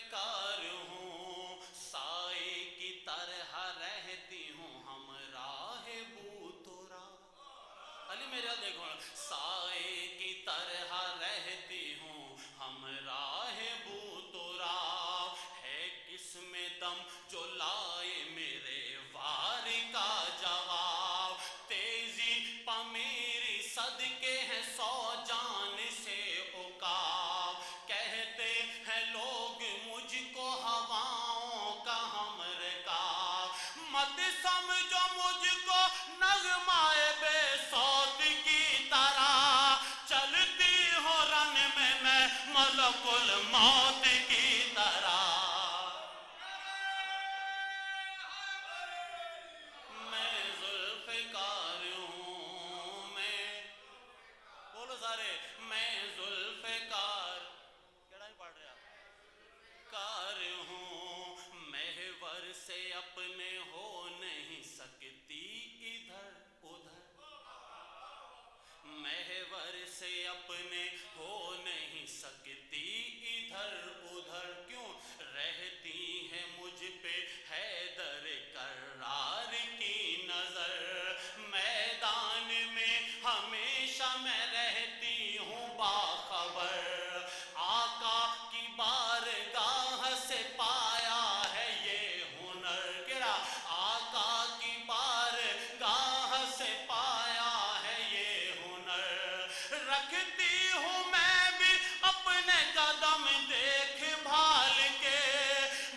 ذوالفقار ہوں، سائے کی طرح رہتی ہوں ہمراہ بو ترا. علی میرا دیکھو، سائے کی طرح رہتی ہوں ہمراہ بو ترا. ہے کس میں دم جو لائے میرے وار کا جواب. تیزی پا میری صدقے ہیں 100 جان سے عقاب. کہتے ہیں لوگ مجھ کو ہواؤں کا ہم رکاب. مت سمجھو مجھ کو نغمہ بے صوت کی طرح، چلتی ہو رن میں ملک الموت کی طرح. میں ذوالفقار ہوں، میں بولو سارے، میں ذوالفقار کیڑا ہی پڑھ رہے آپ کار ہوں. محور سے اپنے ہو نہیں سکتی ادھر ادھر. محور سے اپنے ہو نہیں سکتی ادھر ادھر. کیوں رہتی ہے مجھ پہ حیدر کرار کی نظر. میدان میں ہمیشہ میں رہتی ہوں باخبر. آقا کی بارگاہ سے پایا ہے یہ ہنر. کیڑا آقا کی بارگاہ سے پایا ہے یہ ہنر. رکھتی ہوں میں بھی اپنے قدم دیکھ بھال کے،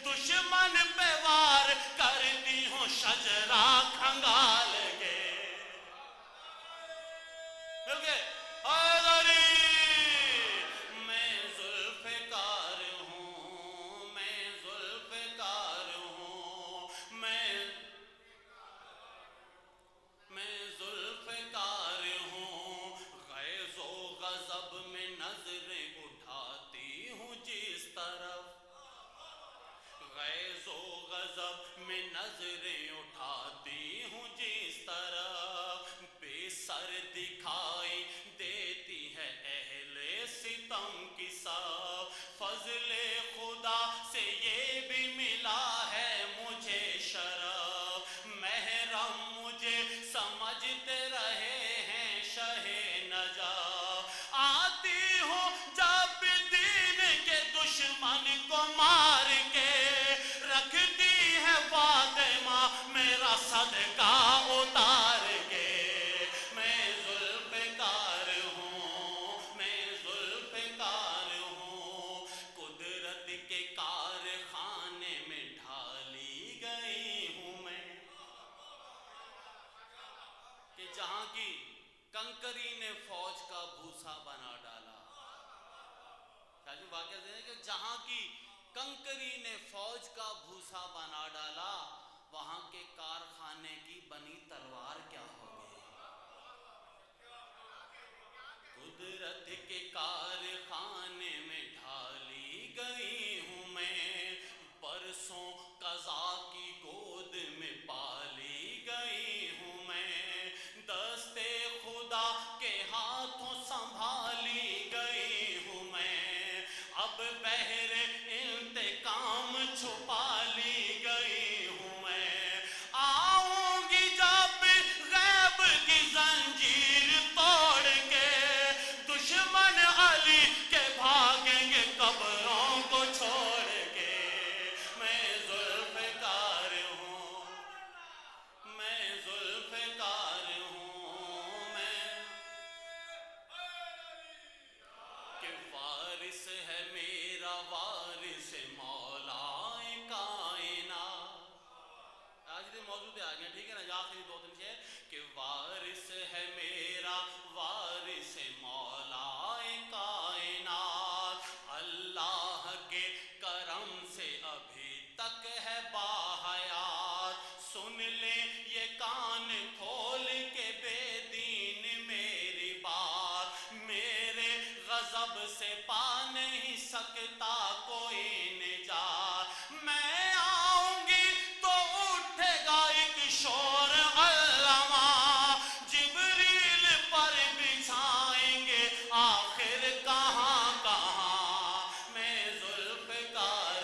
دشمن پہ وار کرتی ہوں شجرہ کھنگال کے. مل گئے حیدری. میں ذوالفقار ہوں، میں ذوالفقار ہوں، میں ذوالفقار ہوں. غیظ و غضب میں نظریں اٹھاتی ہوں جس طرف. غیظ و غضب میں نظریں اٹھاتی ہوں جس طرف. بے سر دکھائی دیتی ہے اہل ستم کی صف. فضل خدا سے یہ بھی ملا ہے مجھے شرف. محرم مجھے سمجھتے رہے ہیں شہ نجف. آتی ہوں جب دین کے دشمن کو مار کے، رکھتی ہے فاطمہ میرا صدقہ اتار کے. میں ذوالفقار ہوں، میں ذوالفقار ہوں. قدرت کے کارخانے میں ڈھالی گئی ہوں میں، کہ جہاں کی کنکری نے فوج کا بھوسا بنا ڈالا. شاید واقعہ ہے کہ جہاں کی کنکری نے فوج کا بھوسا بنا ڈالا، وہاں کے کارخانے کی بنی تلوار کیا ہو گئی. قدرت کے کارخانے میں ڈھالی گئی ہوں میں. برسوں قضا کی گود میں پالی گئی ہوں میں. دستے خدا کے ہاتھوں سنبھالی گئی ہوں میں. اب بحر انتقام چھپا لی گئی ہوں میں. آؤں گی جب غیب کی زنجیر توڑ کے، دشمن علی کے بھاگیں گے قبروں کو چھوڑ کے. میں ذوالفقار ہوں، میں ذوالفقار ہوں. میں کہ وارث ہے میرا وارث مولا کائنات. آج دن موضوع پہ آ گیا، ٹھیک ہے نا. آخری 2 سے کہ وارث ہے میرا وارث مولا کائنات. اللہ کے کرم سے ابھی تک ہے باحیات. سن لے یہ کان کھول کے بے دین میری بات. میرے غضب سے پا نہیں سکتا کوئی نجات. میں آؤں گی تو اٹھے گا ایک شور علما. جبریل پر بچھائیں گے آخر کہاں کہاں. میں ذوالفقار